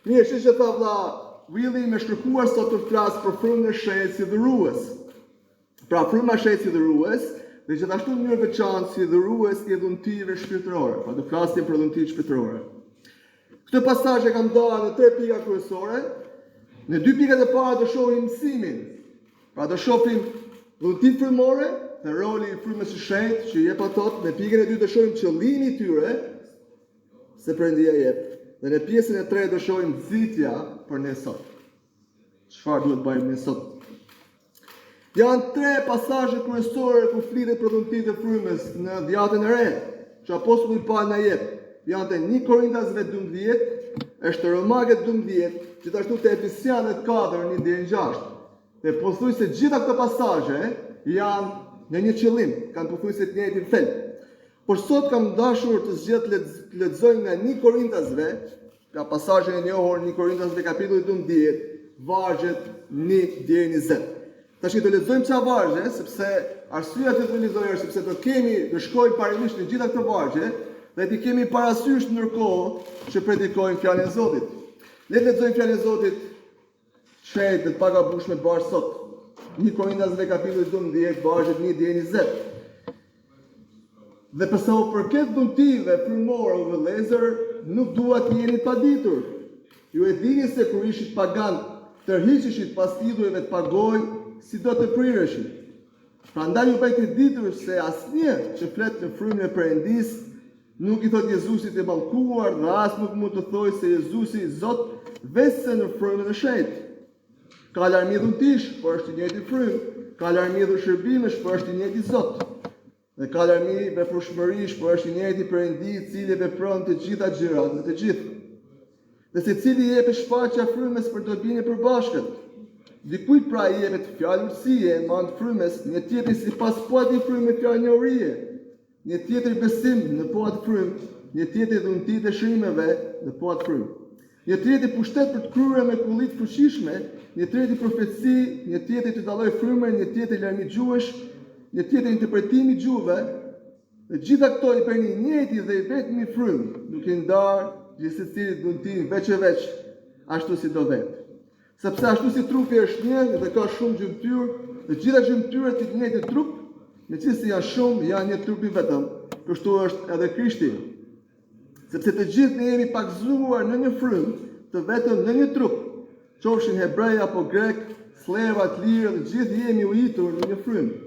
Mirë, që tha vlla Willi me shkërkuar sot të flasë për frymën e shenjtë si dhurues. Pra fryma e shenjtë si dhurues, dhe gjithashtu në mënyrë veçantë si dhurues i dhuntive shpirtërore. Pra do flasim për dhuntit shpirtërore. Këtë pasazh e kam dalë në 3 pika kryesore. Në 2 pikat e para do shohim mësimin. Pra do shohim dhuntit frymore dhe roli i frymës së shenjtë që jep ato. Në pikën e 2 do shohim qëllimin e tyre se Perëndia jep. Dhe në pjesën e 3 do shohim nxitja për ne sot. Çfarë duhet bëjmë ne sot? Janë 3 pasazhe kryesore ku flitet për dhuntit e frymës në Dhjetën e Re, që apostulli Paul na jep. Janë te 1 Korintasve 12, është te Romakët 12, gjithashtu te Efesianët 4, 1 deri në 6. Dhe pothuajse gjitha këto pasazhe janë në një qëllim, kanë pothuajse të njëjtin fel. Por sot kam dashur të zgjedh lexojmë nga 1 Korintasve, nga pasazhi i njohur 1 Korintasve kapitulli 12, vargjet 1 deri në 20. Tash do lexojmë çfarë vargje, sepse arsyeja që do lexojmë është sepse do shkojmë parimisht në gjitha këto vargje dhe ti kemi parasysh ndërkohë që predikojmë fjalën e Zotit. Le të lexojmë fjalën e Zotit shpejt dhe të pagabueshme të bashkë sot. 1 Korintasve kapitulli 12, vargjet 1 deri në 20. Dhe përsa u përket dhuntive frymore o vëllezër, nuk dua të jeni paditur. Ju e dini se kur ishit pagan, tërhiqeshit pas idhujve të pagoj, si do të prireshit. Prandaj ju bëjt të ditur se asnjë që flet në frymën e Perëndis nuk i thot Jezusit e mallkuar dhe as nuk mund të thojë se Jezusi Zot vetëm në frymën e shenjtë. Ka larmi dhuntish, por është i njëjti frymë, ka larmi shërbimesh, por është i njëjti Zot. Dhe ka larmi veprueshmërish, por është i njëjti Perëndi i cili vepron të gjitha gjërat në të gjithë. Dhe secili jep shfaqja frymës për dobinë e përbashkët. Dikujt pra i jepet fjalë urtësie në anë të frymës, një tjetri sipas poati frymë fjalë njohurie, një tjetri besim në poat frymë, një tjetri dhunti të shërimeve në poat frymë. Një tjetri pushtet për të kryer me kulli të fuqishme, një tjetri profeci, një tjetri të dalloj frymën, një tjetri larmi gjuhësh, një tjetër interpretimi gjuhëve, dhe gjitha këto i përni njëjti dhe i vetmi frymë, duke ndarë gjithsecilit dhuntin veç e veç, ashtu si do vetë. Sepse ashtu si trupi është një dhe ka shumë gjymtyr, dhe gjitha gjymtyrët i të njëjtit trup, me qëse janë shumë, janë një trupi vetëm, kështu është edhe Krishti. Sepse të gjithë ne jemi pakzuar në një frymë, të vetëm në një trup, qofshin hebrej apo grek, sleva, të lirë, dhe gjithë jemi ujitur në një frymë.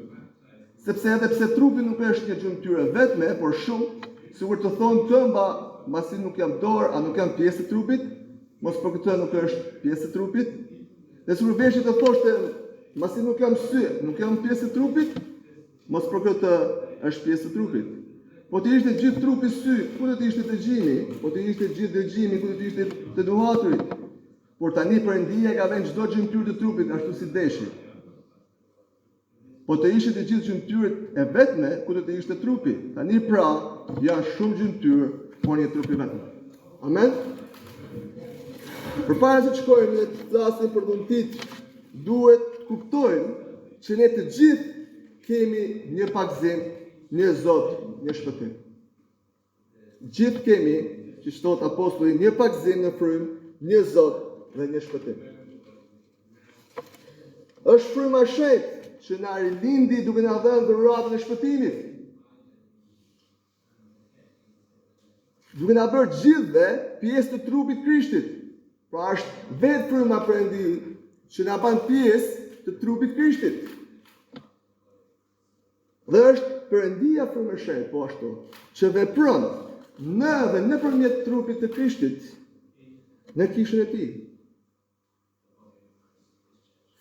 Sepse edhe pse trupi nuk është një gjymtyrë vetme, por shumë, sikur të thonë këmba, masi nuk jam dorë, a nuk jam pjesë e trupit, mos për këtë nuk është pjesë e trupit, dhe sikur veshit të thoshte, masi nuk jam sy, nuk jam pjesë e trupit, mos për këtë është pjesë e trupit. Po të ishte gjithë trupi sy, ku do të ishte të gjimi? Po të ishte gjithë dëgjimi, ku do të ishte të duhaturit? Por tani Perëndia ka vënë çdo gjymtyrë të trupit ashtu si deshi. Po të ishte të gjithë gjymtyrët e vetme, ku do të ishte trupi. Tani pra, janë shumë gjymtyrë, por një trupi vetëm. Amen? Përpara se të shkojmë ne të flasim për dhuntit, duhet të kuptojmë që ne të gjithë kemi një pagzim, një Zot, një shpëtim. Gjithë kemi, që thot apostulli, një pagzim në frymë, një Zot dhe një shpëtim. Është fryma e shenjtë që na rilindi duke na dhënë dhuratën e shpëtimit. Duke na bërë gjithëve pjesë të trupit Krishtit. Pra është vetë fryma Perëndi që na bën pjesë të trupit Krishtit. Dhe është Perëndia frymë e shenjtë po ashtu, që vepron në dhe nëpërmjet trupit të Krishtit në kishën e tij.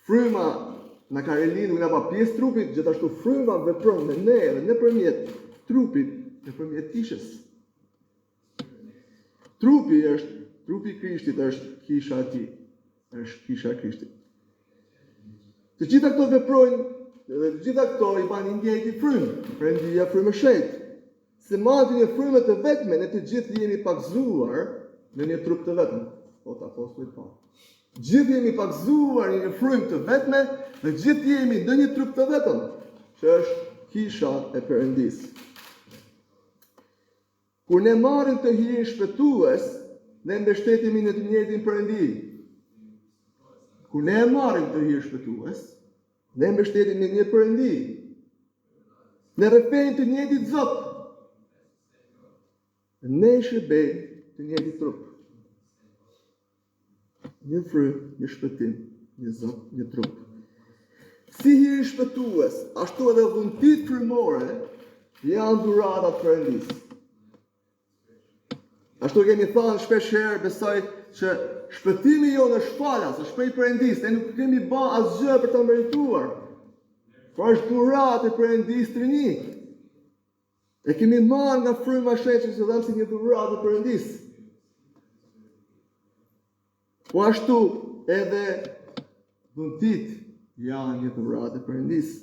Fryma na ka rilindur nga pjesë trupit, gjithashtu fryma vepron me ne dhe nëpërmjet trupit, nëpërmjet kishës. Trupi i Krishtit është kisha e tij, është kisha e Krishtit. Të gjitha këto veprojnë dhe të gjitha këto i bën njëjti frymë, Perëndia frymë e shenjtë. Se madje në frymë të vetme ne të gjithë jemi pagzuar në një trup të vetëm, thot apostulli Paul. Gjithë jemi pagzuar në një frymë të vetme dhe gjithë jemi në një trup të vetëm, që është kisha e Perëndisë. Kur ne marrim të hirin shpëtues, ne mbështetemi në të njëjtin Perëndi. Kur ne e marrim të hir shpëtues, ne mbështetemi në një Perëndi. Ne rrepejmë të njëjtit Zot. Ne shërbejmë të njëjtit trup. Një frymë, një shpëtim, një Zot, një trup. Si hiri shpëtues, ashtu edhe dhuntit frymore janë dhuratat Perëndis. Ashtu kemi thënë shpesh herë, besoj që shpëtimi jonë është falas, është prej Perëndis, ne nuk kemi bërë asgjë për ta merituar. Por është dhuratë e Perëndis të rini. E kemi marrë nga fryma e Shejtit që dhamë si një dhuratë e Perëndis. Po ashtu edhe dhuntit janë një dhuratë e Perëndis.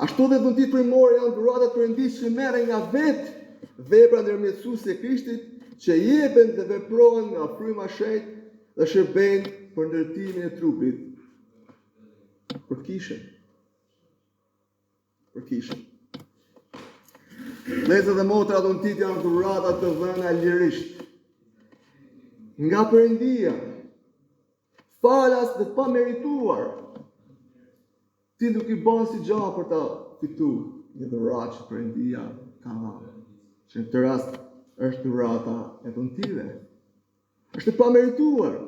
Ashtu dhe dhuntit frymore janë dhuratat e Perëndis që merren nga vetë vepra ndërmjetësuese e Krishtit, që jepen dhe veprohen nga fryma e Shejtit dhe shërbejnë për ndërtimin e trupit. Për kishën. Për kishën. Vëllezër dhe motra, dhuntit janë dhurata të dhëna lirisht nga Perëndia, falas dhe pa merituar. Ti nuk i bën si gjë për ta fituar një dhuratë që Perëndia ka dhënë. Që në këtë rast është dhurata e dhuntive. Është e pa merituar.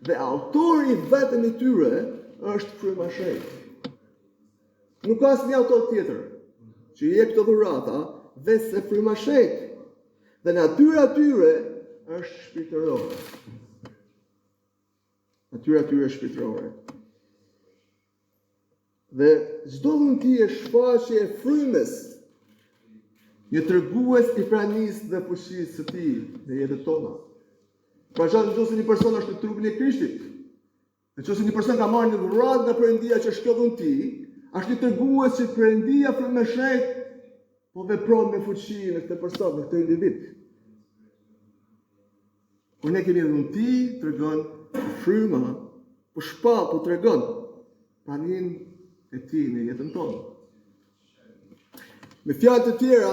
Dhe autori vetëm i tyre është fryma e Shejtit. Nuk ka asnjë autor tjetër që i jep këto dhurata veçse fryma e Shejtit. Dhe natyra e tyre është shpirtërore. Natyra e tyre është shpirtërore. Dhe çdo dhunti është shfaqje e frymës, një tregues i pranisë dhe fuqisë së tij në jetën tonë. Pra nëse një person është në trupin e Krishtit, nëse një person ka marrë një dhuratë nga Perëndia që është kjo dhunti, është një tregues që Perëndia frymë e Shejtë po vepron me fuqi në këtë person, në këtë individ. Kur ne kemi dhunti, tregon fryma, po shpat po tregon praninë e tij në jetën tonë. Me fjalë të tjera,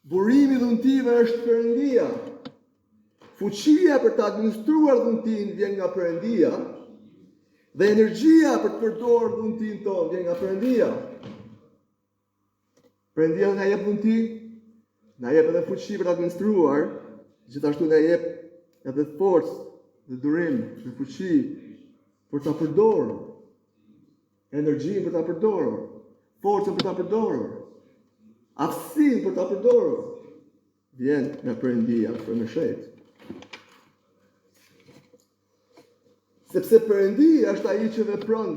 burimi i dhuntive është Perëndia. Fuqia për të administruar dhuntin vjen nga Perëndia dhe energjia për të përdorur dhuntin tonë vjen nga Perëndia. Perëndia na jep dhunti, na jep edhe fuqi për të administruar, gjithashtu na jep edhe forcë dhe durim dhe fuqi për ta përdorur, energjinë për ta përdorur, forcën për ta përdorur, aftësinë për ta përdorur, vjen nga Perëndia për më shejt. Sepse Perëndia është ai që vepron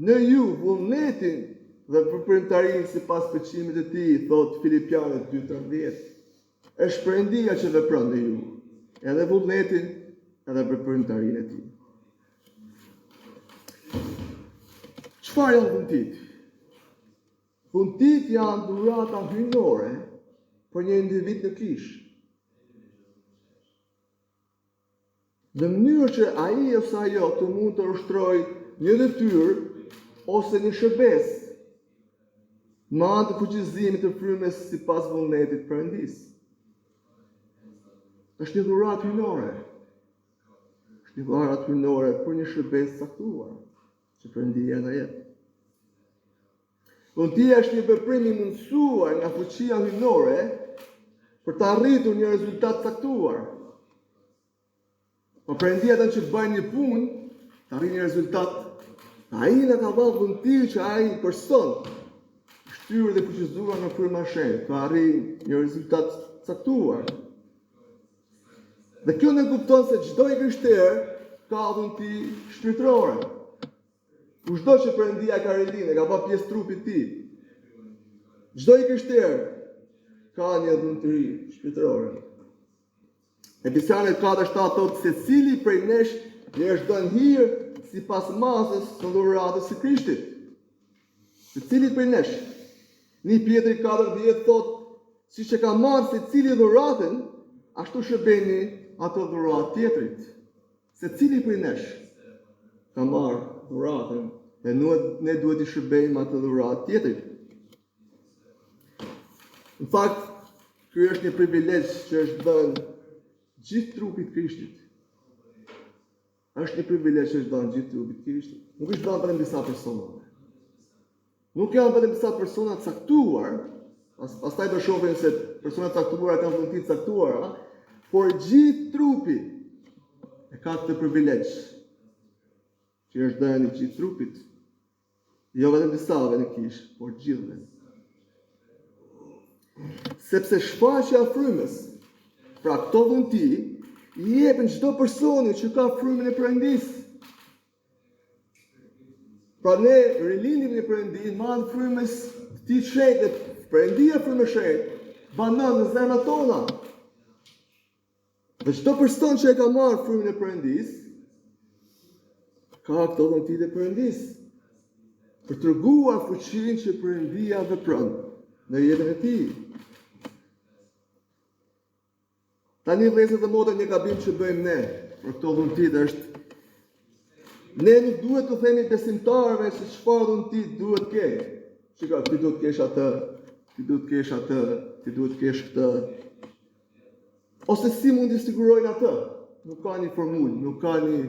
në ju vullnetin dhe veprimtarinë sipas pëlqimit të tij, thot Filipianët 2:13. Është Perëndia që vepron në ju, edhe vullnetin, edhe veprimtarinë e tij. Çfarë janë dhuntit? Dhuntit janë dhurata hyjnore për një individ në kishë. Në mënyrë që ai ose ajo të mund të ushtrojë një detyrë ose një shërbes, me anë të fuqizimit të frymës sipas vullnetit Perëndis. Është një dhuratë hyjnore. Është një dhuratë hyjnore për një shërbes caktuar që Perëndia na jep. Dhuntia është një veprim i mundsuar nga fuqia hyjnore për të arritur një rezultat caktuar. Po Perëndia që të bëjnë një punë, të arrijë një rezultat, ai na ka dhënë dhunti që ai person shtyrë dhe fuqizuar nga fryma e Shejtit, të arrijë një rezultat caktuar. Dhe kjo ne kupton se çdo i krishterë ka dhunti shpirtërore. Çdo që Perëndia ka rëndinë, ka bërë pjesë trupit të tij. Çdo i krishterë ka një dhunti shpirtërore. Efesianët 4:7 thotë se cili prej nesh i është dhënë hir sipas masës së dhuratës së Krishtit. Se cili prej nesh. 1 Pjetri 4:10 thotë, siç e ka marrë secili dhuratën, ashtu shërbeni ato dhuratë tjetrit. Se cili prej nesh ka marrë dhuratën dhe ne duhet i shërbejmë ato dhuratë tjetrit. Në fakt, ky është një privilegj që është dhënë gjithë trupit Krishtit. Është një privilegj që është dhënë gjithë trupit Krishtit. Nuk është dhënë vetëm disa personave. Nuk janë vetëm disa persona të caktuar, pastaj do shohim se personat të caktuara kanë vullneti të caktuara, por gjithë trupi e ka këtë privilegj që është dhënë gjithë trupit. Jo vetëm disave në kish, por gjithëve. Sepse shfaqja e frymës, pra këto vullneti, i jepën çdo personi që ka frymën e Perëndis. Pra ne rilindim në Perëndi, marrëm frymës të Tij të shenjtë, Perëndia frymë shenjtë, banon në zemrat tona. Dhe çdo person që e ka marrë frymën e Perëndis, ka këto vullneti të Perëndis, për të treguar fuqinë që Perëndia vepron në jetën e tij. Tani vëllezër dhe motra, një gabim që bëjmë ne për këto vullneti është ne nuk duhet të themi besimtarëve se çfarë vullneti duhet të kesh. Shikoj, ti duhet të kesh atë, ti duhet të kesh atë, ti duhet të kesh këtë. Ose si mund të sigurojnë atë? Nuk ka një formulë, nuk ka një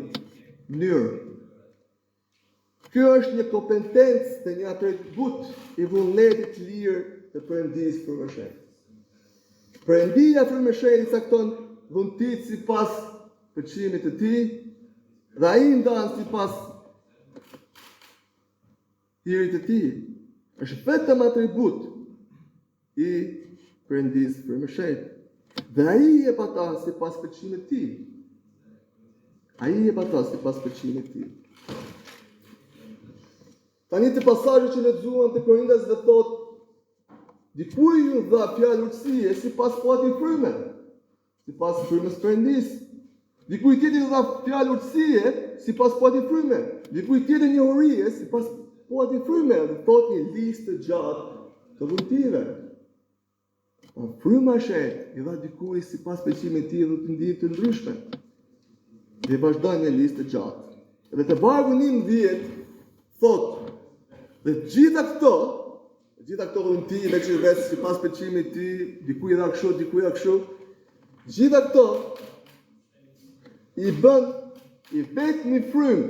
mënyrë. Kjo është një kompetencë të një atribut i vullnetit të lirë të Perëndisë frymëshërit. Perëndia frymëshërit cakton vullnetin sipas pëlqimit të tij, dhe ai ndan sipas hirit të tij. Është vetëm atribut i Perëndisë frymëshërit. Dhe ai e jep ata sipas pëlqimit të tij. Ai e jep ata sipas pëlqimit të tij. Tani të pasazhet që lexuan te Korintas dhe thotë dikuj ju dha fjalë urtësie sipas poati fryme, sipas frymës Perëndisë. Dikuj tjetër dha fjalë urtësie sipas poati fryme. Dikuj tjetër njohurie sipas poati fryme, dhe thotë një listë të gjatë të vullnetive. Fryma e shenjtë i dha dikujt sipas pëlqimit të tij dhe të ndjenjave të ndryshme. Dhe vazhdon një listë të gjatë. Dhe te vargu 11 thotë dhe gjitha këto vullneti veç sipas pëlqimit të tij, dikujt dha kështu, dikujt dha kështu. Gjitha këto i bën i vetë një frymë,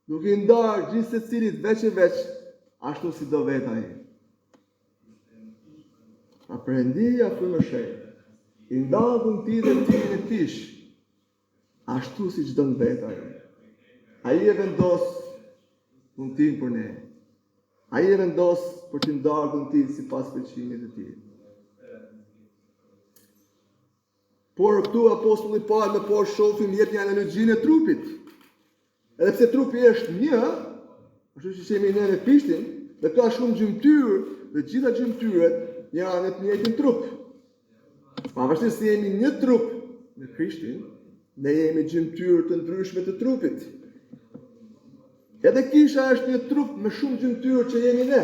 duke i ndarë gjithë secilit veç e veç, ashtu si do vetë ai. A Perëndia frymëshërit i ndan vullnetin e tij në kish, ashtu siç don vetë ai. Ai e vendos vullnetin për ne. Ai e vendos për të ndarë vullnetin sipas pëlqimit të tij. Por këtu apostulli Paul më poshtë shohim jep një analogjinë e trupit. Edhe pse trupi është një, ashtu siç jemi ne në Krishtin, dhe ka shumë gjymtyrë, dhe gjitha gjymtyret janë në të njëjtin trup. Pavarësisht se jemi një trup në Krishtin, ne jemi gjymtyrë të ndryshme të trupit. Edhe kisha është një trup me shumë gjymtyrë që jemi ne.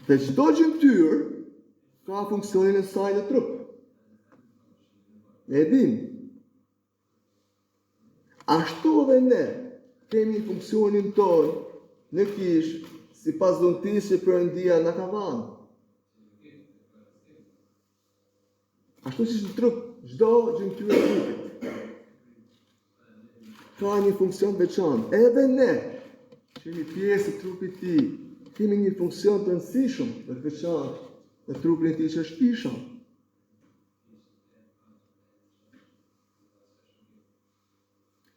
Dhe çdo gjymtyrë ka funksionin e saj në trup. Ne e dim. Ashtu dhe ne kemi funksionin tonë në kish sipas vullnetisë që Perëndia na ka dhënë. Ashtu siç në trup, çdo gjymtyrë e trupit ka një funksion veçantë. Edhe ne, që jemi pjesë e trupit të tij, kemi një funksion të rëndësishëm dhe të veçantë në trupin e tij që është kisha.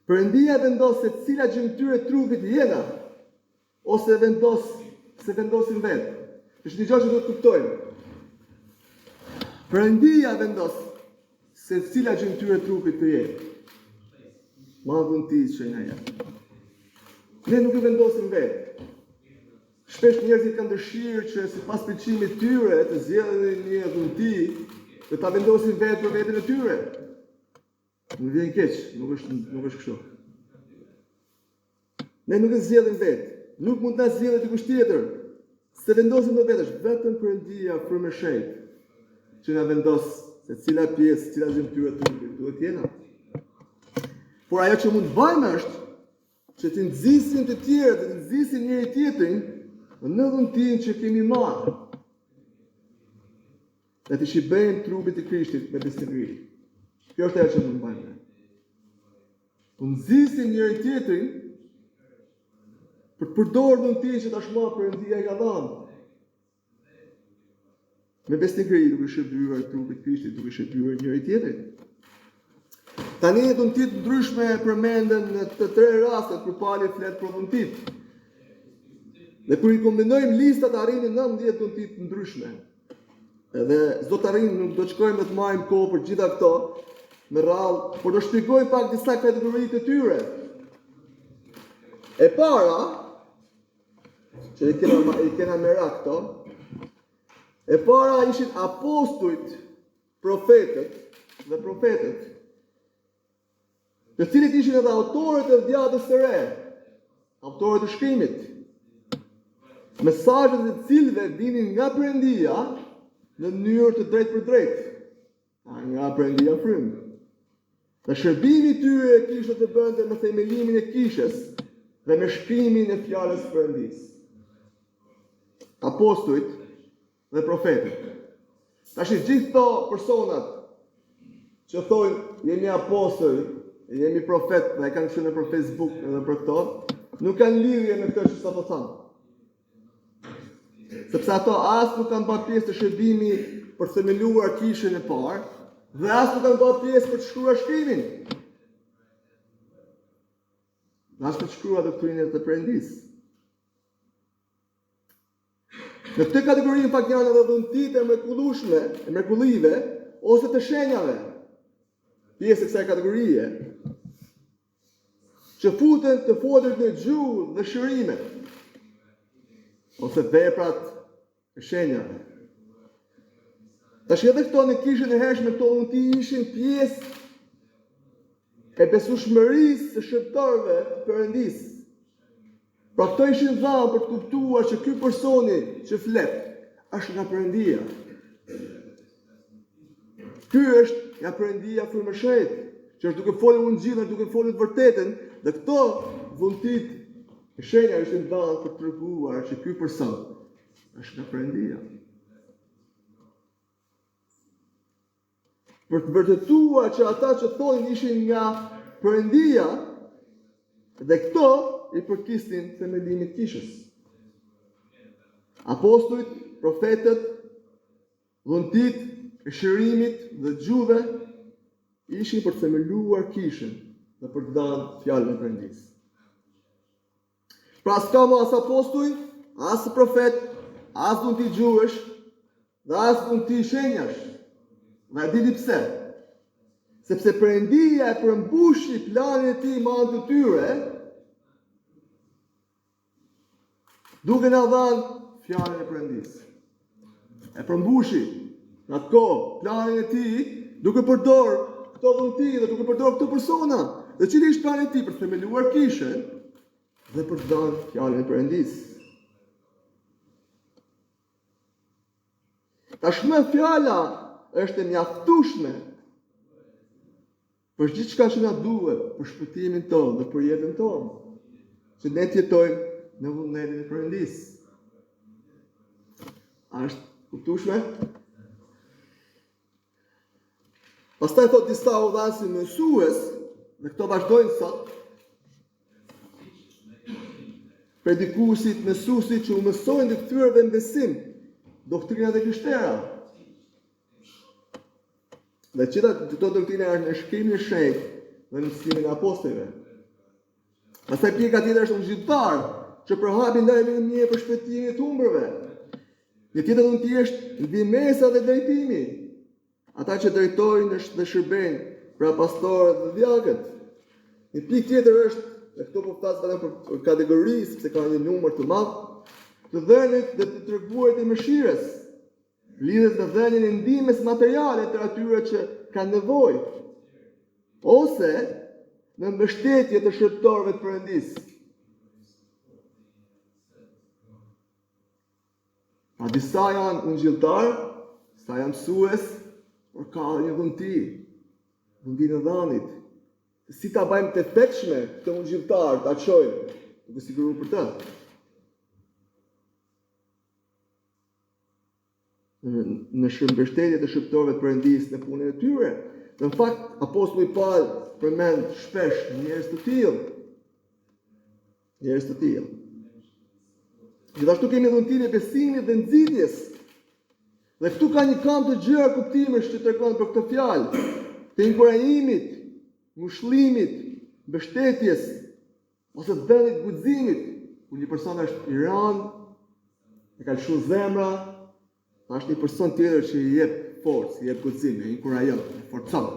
Perëndia vendos se cila gjymtyrë e trupit jena, ose vendosin vetë. Është një gjë që duhet të kuptojmë. Perëndia vendos se cila gjymtyrë e trupit të jetë. Ma vullnetisë që na jep. Ne nuk e vendosim vetë. Shpesh njerëzit kanë dëshirë që sipas pëlqimit të tyre të zgjedhin një vullneti dhe ta vendosin vetë për veten e tyre. Nuk vjen keq, nuk është kështu. Ne nuk e zgjedhim vetë. Nuk mund ta zgjidhë dikush tjetër. Se vendosim në vetë, është vetëm Perëndia frymëshërit që na vendos se cila pjesë, cila gjymtyrë e trupit duhet jena. Por ajo që mund të bëjmë është që të nxisim të tjerë, të nxisim njëri tjetrin në vullnetin që kemi marrë. dhe të shibejmë trupit të Krishtit me besnikëri. Kjo është ajo që mund të bëjmë. Të nxisim njëri tjetrin për të përdorur dhuntin që tashmë Perëndia i ka dhënë. Me besnikëri, duke shërbyer trupit të Krishtit, duke shërbyer njëri tjetrin. Tani dhuntit ndryshme përmenden në të tre rastet kur Pauli flet për dhuntit. Dhe kur i kombinojmë listat arrini 19 dhuntit ndryshme. Edhe s'do të arrim, nuk do të shkojmë dhe të marrim kohë për gjitha këto me radhë, por do shpjegoj pak disa kategori të tyre. E para, që i kena merak këto, e para ishin apostujt, profetët dhe profetët, të cilët ishin edhe autorët e dhjatës së re, autorët e shkrimit. Mesazhet e cilëve vinin nga Perëndia në mënyrë të drejtë për drejtë, nga Perëndia frym. Dhe shërbimi i tyre kishte të bënte me themelimin e kishës dhe me shkrimin e fjalës së Perëndisë. Apostujt dhe profetët. Tash gjithë këto personat që thonë jemi apostoj, jemi profet, dhe kanë qenë për Facebook edhe për këto, nuk kanë lidhje me këtë që sapo thamë. Sepse ato as nuk kanë bërë pjesë të shërbimi për të themeluar kishën e parë, dhe as nuk kanë bërë pjesë për të shkruar shkrimin. Dhe as për të shkruar doktrinën e Perëndisë. Në këtë kategori në fakt janë edhe dhuntit e mrekullueshme, e mrekullive, ose të shenjave, pjesë e kësaj kategorie, që futen të fodrit në gjuhë dhe shërime, ose veprat e shenjave. Tash edhe këto në kishën e hershme këto dhunti ishin pjesë e besueshmërisë së shërbëtorëve të Perëndisë. Pra këto ishin dhënë për të kuptuar që ky personi që flet është nga Perëndia. Ky është nga Perëndia frymëshërit, që është duke folur ungjillin, duke folur të vërtetën, dhe këto dhuntit e shenja ishin dhënë për të treguar që ky person është nga Perëndia. Për të vërtetuar që ata që thonin ishin nga Perëndia, dhe këto i përkisnin themelimit kishës. Apostujt, profetët, dhuntit e shërimit dhe gjuhëve ishin për të themeluar kishën dhe për të dhënë fjalën e Perëndisë. Pra s'ka më as apostuj, as profet, as dhunti gjuhësh, dhe as dhunti shenjash. Dhe dini pse? Sepse Perëndia e përmbushi planin e tij me anë të tyre, duke na dhënë fjalën e Perëndisë. E përmbushi në atë kohë planin e tij duke përdorur këto dhunti dhe duke përdorur këto persona. Dhe cili është plani i tij për të themeluar kishën dhe për të dhënë fjalën e Perëndisë. Tashmë fjala është e mjaftueshme për gjithçka që na duhet për shpëtimin tonë dhe për jetën tonë, që ne të jetojmë në vullnetin e Perëndisë. A është kuptueshme? Pastaj thot disa udhënësi mësues, dhe këto vazhdojnë sot, predikuesit, mësuesit që u mësojnë të kthyerve në besim doktrinat e krishterë. Dhe qita këto doktrina është në shkrimin e shenjtë dhe në mësimin e apostujve. Pastaj pjeka tjetër është ungjilltar, që përhapin lajmin e mirë për shpëtimin e të humbërve. Një tjetër dhunti është ndihmesa dhe drejtimi, ata që drejtojnë dhe shërbejnë pra pastorët dhe djaqët. Një pikë tjetër është, dhe këto po flas vetëm për kategori, sepse ka një numër të madh, të dhënit dhe të treguarit e mëshirës, lidhet me dhënien e ndihmës materiale të atyre që kanë nevojë, ose në mbështetje të shërbëtorëve të Perëndisë. A disa janë ungjilltar, disa janë mësues, por ka një dhunti në dhanit. Si ta bëjmë të efektshme këtë ungjilltar, ta çojmë, duke siguruar për të. në shëmbështetje të shëptorëve të Perëndisë në punën e tyre. Në fakt, apostulli Paul përmend shpesh njerëz të tillë. Gjithashtu kemi dhuntin e besimit dhe nxitjes. Dhe këtu ka një kam të gjëra kuptimesh që tregon për këtë fjalë, të inkurajimit, ngushëllimit, mbështetjes ose të vendit guximit, ku një person është i rënd, e ka lëshuar zemra, është një person tjetër që i jep forcë, i jep guxim, i inkurajon, i forcon.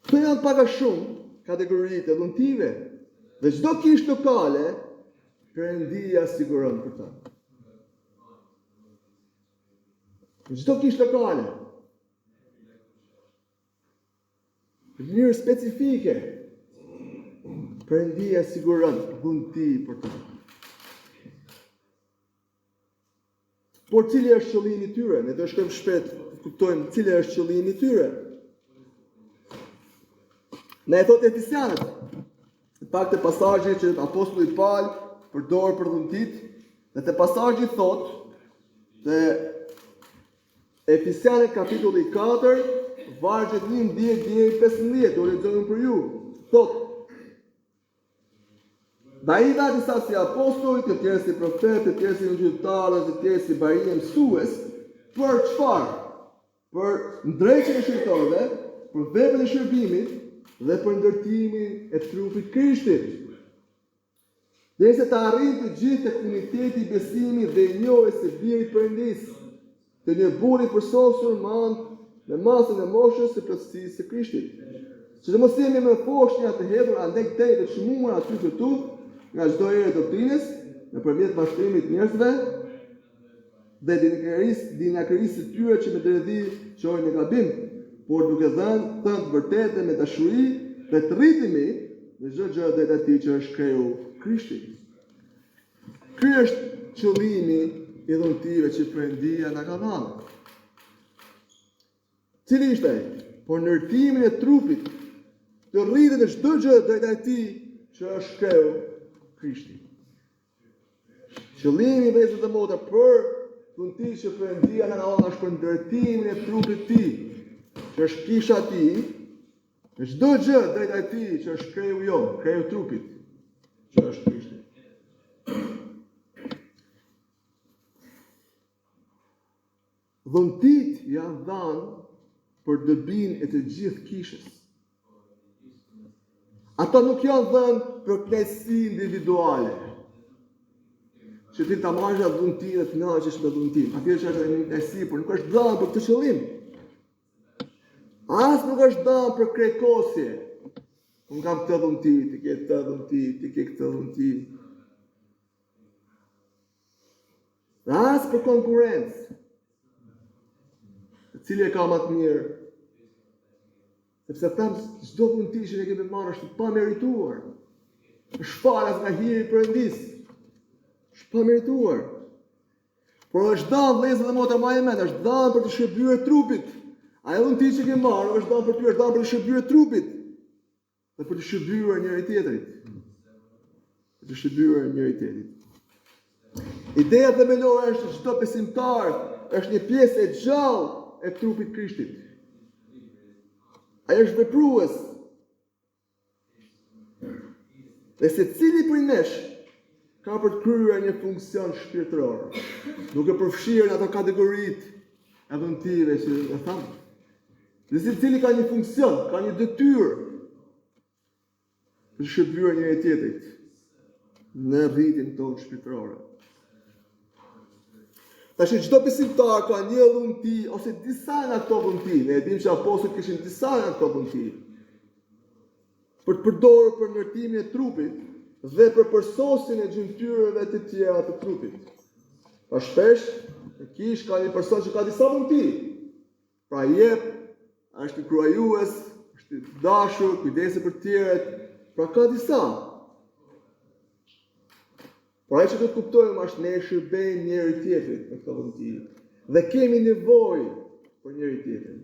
Këto janë pak a shumë kategoritë e dhuntive, dhe çdo kishë lokale Perëndia siguron për ta. Çdo kishë lokale, në mënyrë specifike, Perëndia siguron dhunti për ta. Por cili është qëllimi i tyre? Ne do shkojmë shpejt të kuptojmë cili është qëllimi i tyre. Ne e thotë Efesianët, në pak të pasazhi që apostulli Paul përdor për dhuntit, dhe të pasazhi thotë të Efesianët kapitulli 4, vargjet 1 deri 15, do lexojmë për ju. Thotë: Da i dha disa si apostujt, të tjerë si profetë, të tjerë si mëngjetarë, të tjerë si barije mësues, për çfarë? Për ndrejtjen e shëjtorëve, për veprën e shërbimit dhe për ndërtimin e trupit Krishtit. Derisa të arrijë të gjithë tek uniteti i besimit dhe i njohjes së birit Perëndisë, të një burri përsosur me masën e moshës së plotësisë së Krishtit. Që të mos jemi më foshnja të hedhur andej të çmuar aty këtu, nga çdo erë doktrinës, nëpërmjet mashtrimit njerëzve dhe dinakërisë së tyre që me dredhi çojnë në gabim, por duke thënë të vërtetë me dashuri dhe të rritemi në çdo gjë drejt atij që është kriju Krishti. Ky është qëllimi i dhuntive që Perëndia na ka dhënë. Cili ishte ai? Por ndërtimin e trupit, të rritet në çdo gjë drejt atij që është kriju Krishti. Qëllimi vëllezër dhe motra për dhuntin që Perëndia na ka dhënë është për ndërtimin e trupit të tij, që është kisha e tij, në çdo gjë drejt atij që është kriju kriju trupit, që është Krishti. Dhuntit janë dhënë për dobinë e të gjithë kishës. Ata nuk janë dhënë për kënaqësi individuale. Që ti ta marrësh atë dhuntin dhe të kënaqesh me dhuntin. Atje është një kënaqësi, por nuk është dhënë për këtë qëllim. As nuk është dhënë për krekosje. Unë kam këtë dhunti, ti ke këtë dhunti, ti ke këtë dhunti. As për konkurrencë. Cili e ka më të mirë? Sepse tham çdo dhunti që ne kemi marrë është pa merituar. Është falas nga hiri i Perëndisë. Është pa merituar. Por është dhënë vëllezër dhe motra më e mend, është dhënë për të shërbyer trupit. Ajo dhunti që kemi marrë është dhënë për ty, është dhënë për të shërbyer trupit. Dhe për të shërbyer njëri tjetrit. Për të shërbyer njëri tjetrit. Ideja themelore është që çdo besimtar është një pjesë e gjallë e trupit Krishtit. Ai është veprues. Dhe secili prej nesh ka për të kryer një funksion shpirtëror. Nuk e përfshirë në ato kategoritë e dhuntive që e tham. Dhe secili ka një funksion, ka një detyrë për të shërbyer njëri tjetrit në rritjen tonë shpirtërore. Tash çdo besimtar ka një dhunti ose disa nga këto dhunti. Ne e dimë që apostujt kishin disa nga këto dhunti. Për të përdorur për ndërtimin e trupit dhe për përsosjen e gjymtyrave të tjera të trupit. Pa shpesh, në kish ka një person që ka disa dhunti. Pra jep, është i kruajues, është i dashur, kujdeset për të tjerët, pra ka disa. Por ai që do të kuptojmë është ne shërbejmë njëri tjetrit me këtë dhunti dhe kemi nevojë për njëri tjetrin.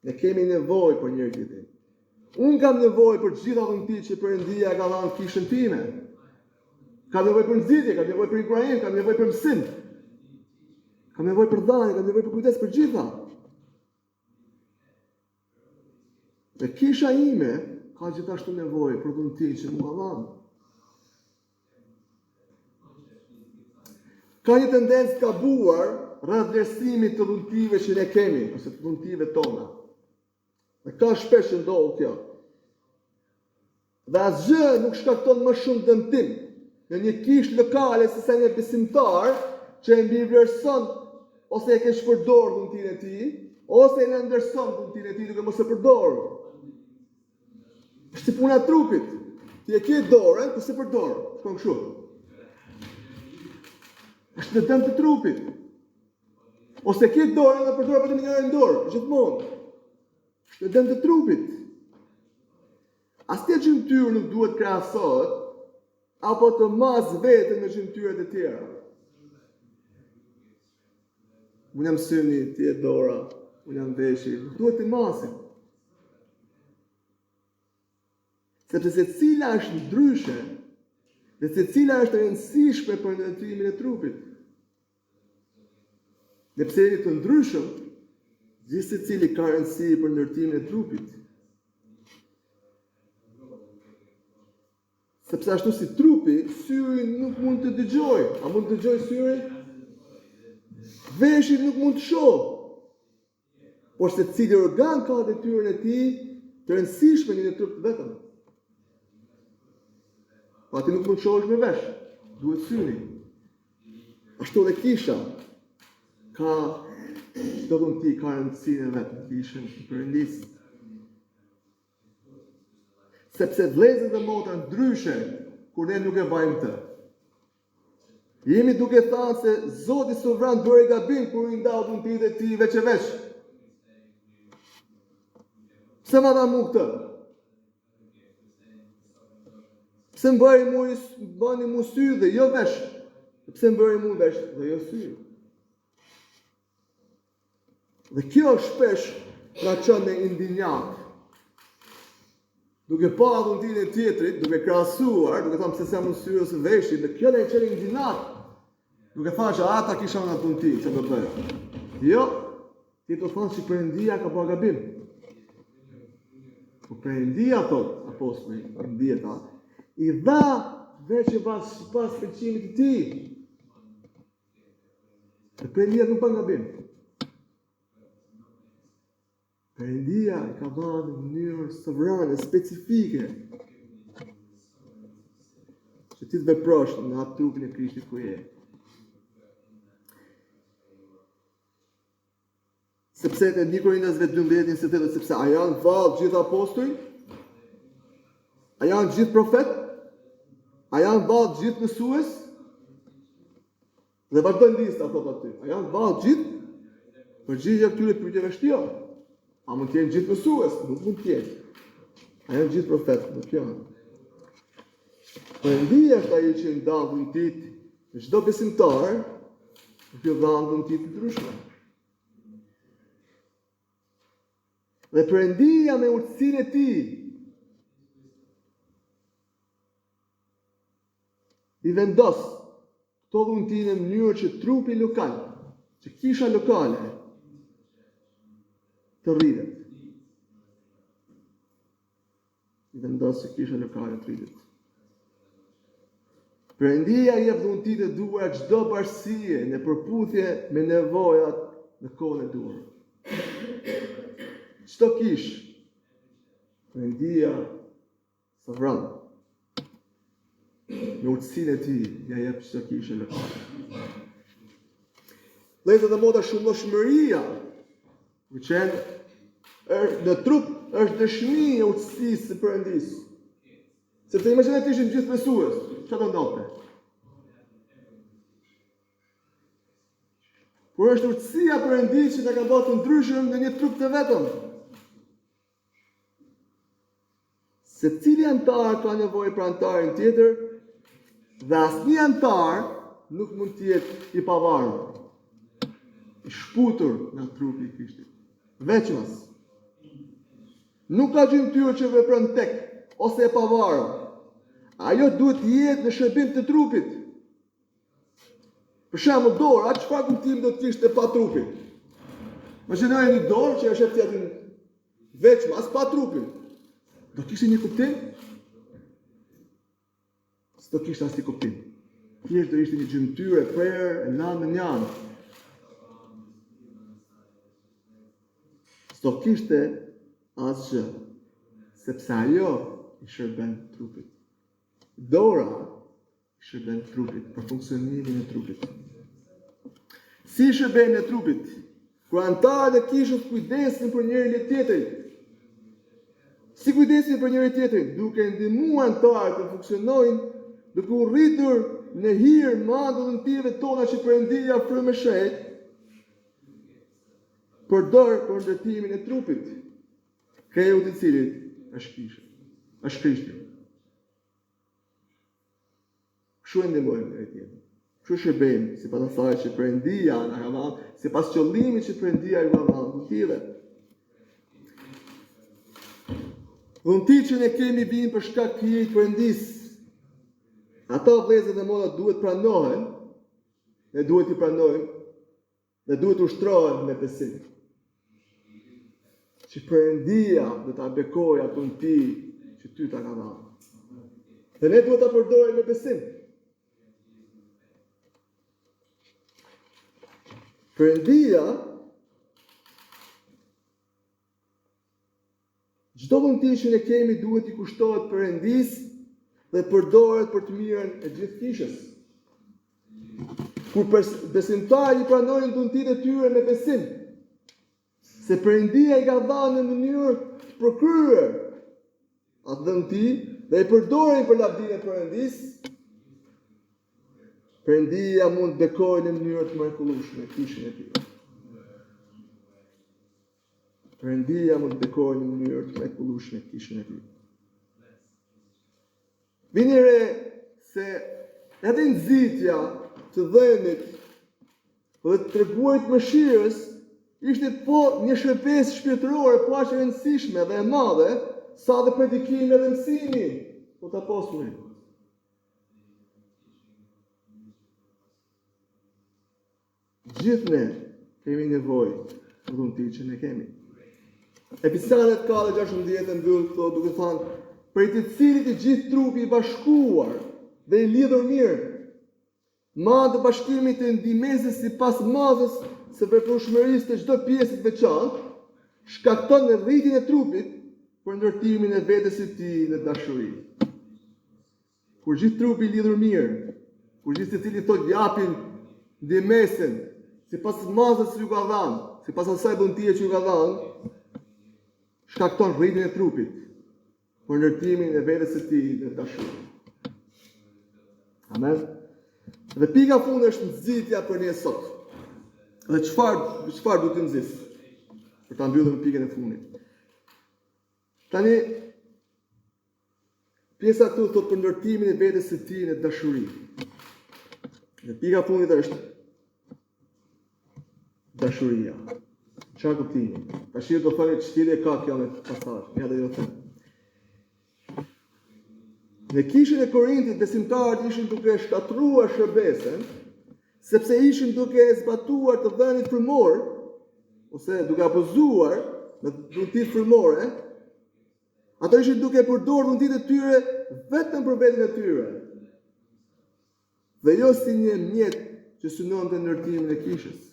Ne kemi nevojë për njëri tjetrin. Unë kam nevojë për të gjitha dhuntit që Perëndia ka dhënë kishën time. Ka nevojë për nxitje, ka nevojë për inkurajim, ka nevojë për mësim. Ka nevojë për dhënie, ka nevojë për kujdes për gjitha. Dhe kisha ime ka gjithashtu nevojë për dhuntin që mua dhan. Ka një tendencë të gabuar rreth vlerësimit të dhuntive që ne kemi, ose të dhuntive tona. Dhe ka shpesh që ndodh kjo. Dhe asgjë nuk shkakton më shumë dëmtim në një kishë lokale se sa një besimtar që e mbivlerëson ose e ke shpërdorur dhuntin e tij, ose e ndërson dhuntin e tij duke mos e përdorur. Është puna e trupit. Ti e ke dorën, po se përdor. Shkon kështu. Është në dëm të trupit. Ose ke dorën dhe përdor vetëm një herë në dorë, gjithmonë. Është në dëm të trupit. Asnjë gjymtyrë nuk duhet krahasohet apo të mas vetën me gjymtyrat e tjera. Unë jam syni, ti e dora, unë jam veshi, nuk duhet të masim. Sepse se cila është ndryshe dhe se cila është rëndësishme për ndërtimin e trupit. Dhe pse jeni të ndryshëm, gjithë secili ka rëndësi për ndërtimin e trupit. Sepse ashtu si trupi, syri nuk mund të dëgjoj. A mund të dëgjoj syri? Veshi nuk mund të shoh. Por se cili organ ka detyrën e tij të rëndësishme në trup vetëm. Pa ti nuk mund të shohësh me vesh. Duhet syri. Ashtu dhe kisha ka do të ti ka rëndësinë e vetë, kishën Perëndis. Sepse vëllezërit dhe motra ndryshe kur ne nuk e vajmë të. Jemi duke thënë se Zoti Sovran bëri gabim kur i ndau dhuntit e tij veç e veç. Pse ma dha mu këtë? Pse më bëni mu sy dhe jo vesh? Pse më bëri mu vesh dhe jo sy? Dhe kjo shpesh ka qenë me indinjak. Duke pa dhuntin e tjetrit, duke krahasuar, duke thënë pse s'jam në sy ose veshi, dhe kjo ne qenë indinjak. Duke thënë që ata kisha në dhuntin, çfarë do bëj? Jo, ti do thonë që Perëndia ka bërë gabim. Po Perëndia thot apostulli, Perëndia i dha veç pas pëlqimit të tij. Dhe Perëndia nuk bën gabim. Perëndia ka dhënë në mënyrë sovrane, specifike, që ti të veprosh në atë trupin e Krishtit ku je. Sepse te 1 Korintasve 12:28, sepse a janë vallë gjithë apostujt? A janë gjithë profet? A janë vallë gjithë mësues? Dhe vazhdojnë lista thot aty. A janë vallë gjithë? Përgjigjja këtyre pyetjeve është jo. A mund të jenë gjithë mësues? Nuk mund të jenë. A janë gjithë profet? Nuk janë. Perëndia është ai që ndan dhuntit në çdo besimtar, duke dhënë dhuntit të ndryshme. Dhe Perëndia me urtësinë e tij i vendos këto dhunti në mënyrë që trupi lokal, që kisha lokale, të rritet. I vendos që kisha lokale të rritet. Perëndia i jep dhuntit e duhura çdo bashkësie në përputhje me nevojat në kohën e duhur. Çdo kish, Perëndia sovran, në urtësinë e tij, ja jep çdo kishë lokale. Vëllezër dhe motra, shumëshmëria që në trup është dëshmi e urtësisë së Perëndis. Sepse imagjino të ishin gjithë besues, çfarë do ndodhte? Por është urtësia e Perëndis që na ka bërë të ndryshëm në një trup të vetëm. Secili antar ka nevojë për antarin tjetër, dhe asnjë antar nuk mund të jetë i pavarur, i shputur nga trupi i Krishtit. Veçmas. Nuk ka gjymtyrë që vepron tek ose e pavarur. ajo duhet të jetë në shërbim të trupit. Për shembull, dora, çfarë kuptimi do të kishte pa trupin? Imagjinoj një dorë që është e tjetër veçmë, as pa trupin. Do kishte një kuptim? S'do kishte asnjë kuptim. Thjesht do ishte një gjymtyrë e prerë e lanë në njanë. S'do kishte asgjë, sepse ajo i shërben trupit. Dora i shërben trupit, për funksionimin e trupit. Si shërben e trupit? Kur antarët e kishës kujdesin për njëri tjetrin. Si kujdesin për njëri tjetrin? Duke ndihmuar antarët të funksionojnë, duke u rritur në hir madh udhëtimeve tona që Perëndia frymë shehë, përdor për ndërtimin e trupit, kreu të cilit është Krishti. Është Krishti. Kështu e ndihmojmë njëri tjetrin. Kështu shërbejmë sipas asaj që Perëndia na ka dhënë, sipas qëllimit që Perëndia i ka dhënë udhëtimeve. Udhëtimet që ne kemi vinë për shkak të hirit Perëndis. Ata vëllezër dhe motra duhet pranohen, ne duhet i pranojmë, ne duhet të ushtrohen me besim. Që Perëndia do ta bekojë ato në ti që ty ta ka dhënë. Dhe ne duhet ta përdorim me besim. Perëndia çdo dhunti që ne kemi duhet i kushtohet Perëndis dhe përdoret për të mirën e gjithë kishës. Kur besimtarët i pranojnë dhuntitë e tyre me besim, se Perëndia i ka dhënë në mënyrë të përkryer atë dhunti dhe i përdorin për lavdinë e Perëndis, Perëndia mund të bekojë në mënyrë të mrekullueshme kishën e tij. Perëndia mund të bekojë në mënyrë të mrekullueshme kishën e tij. Vini re se edhe nxitja të dhënit dhe të treguarit mëshirës ishte po një shërbesë shpirtërore po aq e rëndësishme dhe e madhe sa dhe predikimi dhe mësimi të apostullit. Gjithë ne kemi nevojë të dhunti që ne kemi. Episanet 4:16 mbyll këto duke thënë për të cilit i gjithë trupi i bashkuar dhe i lidhur mirë, madh bashkimit të ndihmësës sipas madhës së veprueshmërisë të çdo pjesë të veçantë, shkakton në rritjen e trupit për ndërtimin e vetes së tij në dashuri. Kur gjithë trupi i lidhur mirë, kur gjithë secili thotë japin ndihmësën sipas madhës që ju ka dhënë, sipas asaj dhuntie që ju ka dhënë, shkakton rritjen e trupit për ndërtimin e vetes së tij në dashuri. Amen. Dhe pika fundit është nxitja për ne sot. Dhe çfarë duhet të nxis? Për ta mbyllur pikën e fundit. Tani pjesa këtu thot për ndërtimin e vetes së tij në dashuri. Dhe pika e fundit është dashuria. Çfarë kuptimi? Tash do të thonë çfarë ka kjo në pasazh. Ja do të them. Në kishën e Korintit, besimtarët ishin duke shkatruar shërbesën, sepse ishin duke zbatuar të dhënit frymor, ose duke abuzuar me dhuntitë frymore. Ato ishin duke përdorur dhuntitë e tyre vetëm për veten e tyre, dhe jo si një mjet që synonte ndërtimin e kishës.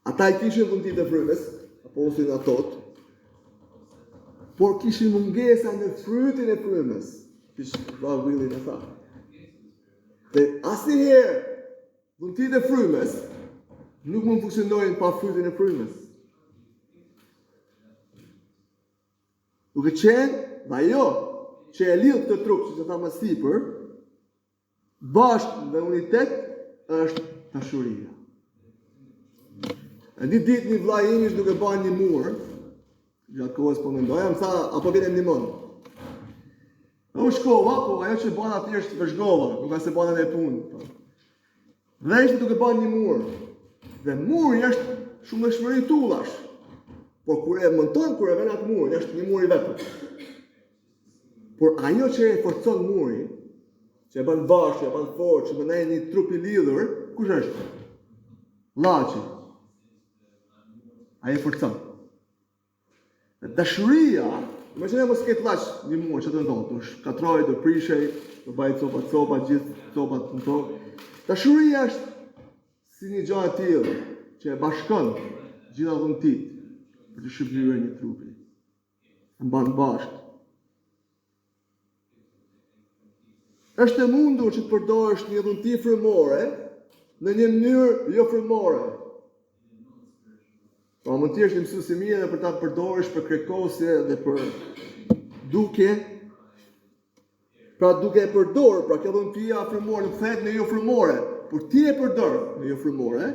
Ata i kishin dhuntitë e frymës, apo usin atot, por kishin mungesa në frytin e frymës, që Willi e tha. Dhe asnjëherë dhuntitë e frymës nuk mund funksionojnë pa frytin e frymës. Duke qenë, dhe ajo që e lidh këtë trup, që tha më sipër, bashkë dhe unitet është dashuria. E një ditë një vllai im ishte duke bërë një mur, gjatë kohës po mendoja, më tha, apo vjen ndihmon. U shkova, po ajo që bën aty është vëzhgova, nuk ka se bën edhe punë. Dhe ishte duke bërë një mur. Dhe muri është shumë shmëri tullash. Por kur e monton, kur e vën atë mur, është një mur i vetëm. Por ajo që e forcon murin, që e bën bashkë, që e bën fortë, që bën një trup i lidhur, kush është? Llaçi. Ai e forcon. Dashuria, imagjino mos ketë llaç një muaj që të ndodh, të shkatroj, të prishej, të bëj copa, gjithë copat në tokë. Dashuria është si një gjë e tillë që e bashkon gjitha dhuntit për të shërbyer një trupi. E mban bashkë. Është e mundur që të përdorësh një dhunti frymore në një mënyrë jo frymore. Pa mund të jesh një mësues i mirë dhe për ta përdorësh për krekosje dhe për dukje. Pra duke e përdorur, pra kjo dhuntia frymore nuk thet në jo frymore, por ti e përdor në jo frymore.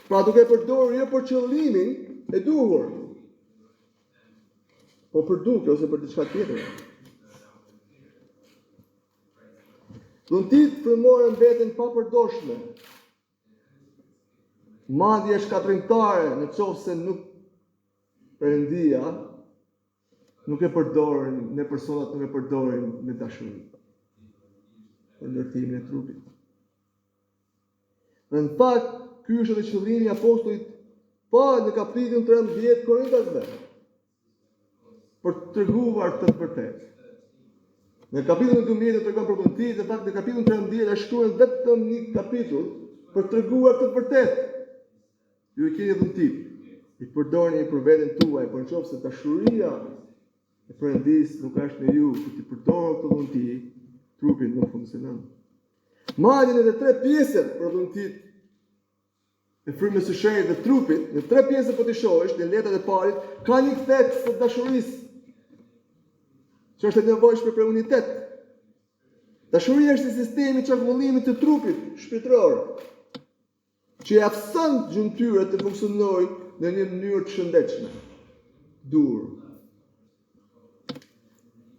Pra duke e përdorur jo për qëllimin e duhur, po për dukje ose për diçka tjetër. Dhuntit frymore mbeten pa përdorshme. Madje shkatrimtare në qoftë se nuk Perëndia nuk e përdorin, ne personat nuk e përdorin me dashuri për ndërtimin e trupit. Dhe në fakt, ky është edhe qëllimi i apostullit pa në kapitullin 13 Korintasve, për të treguar këtë të vërtetë. Në kapitullin 12 tregon për dhuntit, në fakt në kapitullin 13 është shkruar vetëm një kapitull për të treguar këtë të vërtetë. Ju e keni dhuntit, i përdorni për veten tuaj, por nëse dashuria e Perëndis nuk është në ju, kur ti përdor këtë dhunti, trupi nuk funksionon. Madje në 3 pjesët për dhuntit e frymës së shenjtë dhe trupit, në 3 pjesë po ti shohësh në letrat e parit, ka një kthes të dashurisë, që është e nevojshme për unitet. Dashuria është sistemi i çarkullimit të trupit shpirtëror, që i aftëson gjymtyrët të funksionojnë në një mënyrë të shëndetshme, dur.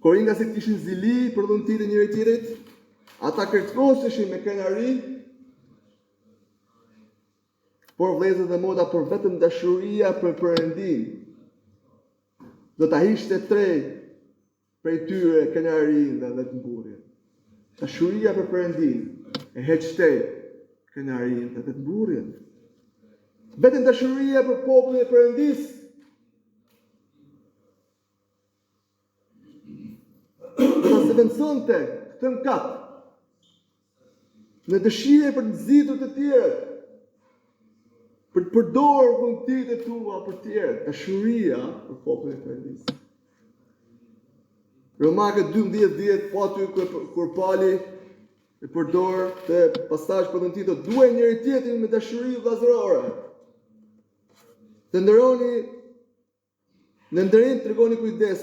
Korintasit kishin zili për dhuntit e njëri tjetrit, ata kërkoseshin me krenari, por vëllezër dhe motra, por vetëm dashuria për Perëndin do ta hiqte 3 prej tyre krenarin dhe vetëmburjen. Dashuria për Perëndin e heqte krenarin dhe vetëmburjen. Vetëm dashuria për popullin e Perëndis do ta zëvendësonte këtë mëkat në dëshirë për të nxitur të tjerët, për të përdorur dhuntit e tua për të tjerët, dashuria për popullin e Perëndis. Romakët 12:10, po aty kur Pali e përdor të pasazh për dhuntit, duaj njëri tjetrin me dashuri vllazërore. Të ndëroni, në ndërim tregoni kujdes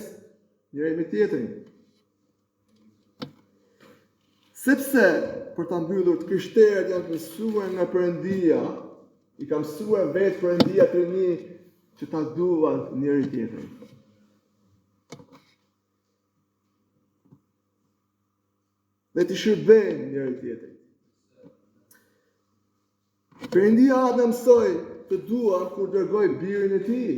njëri me tjetrin. Sepse për ta mbyllur të krishterët janë të mësuar nga Perëndia, i ka mësuar vetë Perëndia të rinj që ta duan njëri tjetrin. Dhe të shërbejnë njëri tjetrin. Perëndia na mësoi të duam kur dërgoi birin e tij.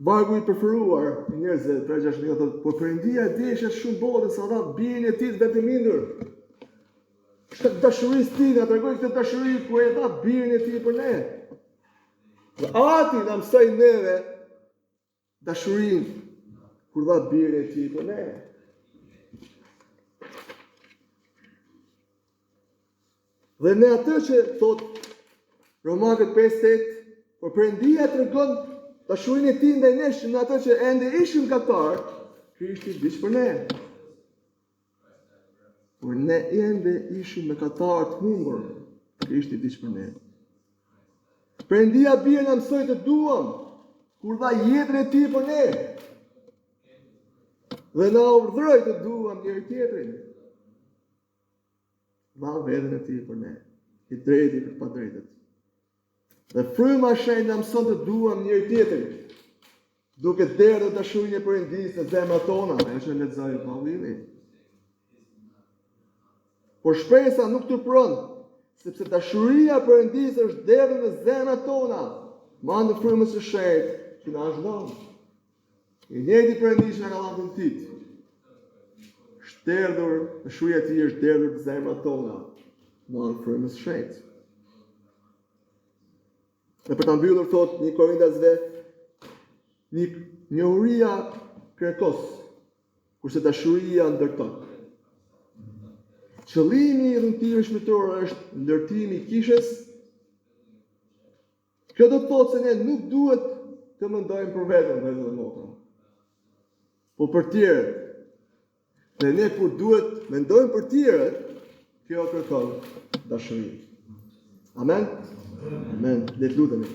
Vargu i preferuar i njerëzve, 3-6 thotë, por Perëndia e desha shumë botën sa dha birin e tij vetëm mindur. Këtë dashurisë ti na tregoi këtë dashuri ku e dha birin e tij për ne. Dhe ati na mësoi neve dashurinë kur dha birin e tij për ne. Dhe në atë që thot Romakët 5:8, por Perëndia tregon dashurinë e tij ndaj nesh në atë që ende ishim gatar, Krishti vdiq për ne. Por ne ende ishim me katar të humbur, Krishti vdiq për ne. Perëndia bie na mësoi të duam kur dha jetën e tij për ne. Dhe na urdhëroi të duam njëri tjetrin. Dha veten e tij për ne, i drejti për padrejtët. Dhe fryma e shenjtë na mëson të duam njëri tjetrin, duke derdhur dashurinë e Perëndisë në zemrat tona, ajo që lexoi Paulli. Por shpresa nuk turpron, sepse dashuria e Perëndisë është derdhur në zemrat tona, me anë të frymës së shenjtë që na është dhënë. I njëjti Perëndis na ka dhënë dhuntit. Shterdhur, shuja e tij është derdhur në zemrat tona, në anë frymës shenjtë. Dhe për ta mbyllur thot 1 Korintasve, njohuria kërkos, kurse dashuria ndërton. Qëllimi i dhuntirës shpirtërore është ndërtimi i kishës. Kjo do të thotë se ne nuk duhet të mendojmë për veten, vëllezër dhe motra, po për tjerët. Dhe ne kur duhet mendojmë për tjerët, kjo kërkon dashuri. Amen? Amen. Le të lutemi.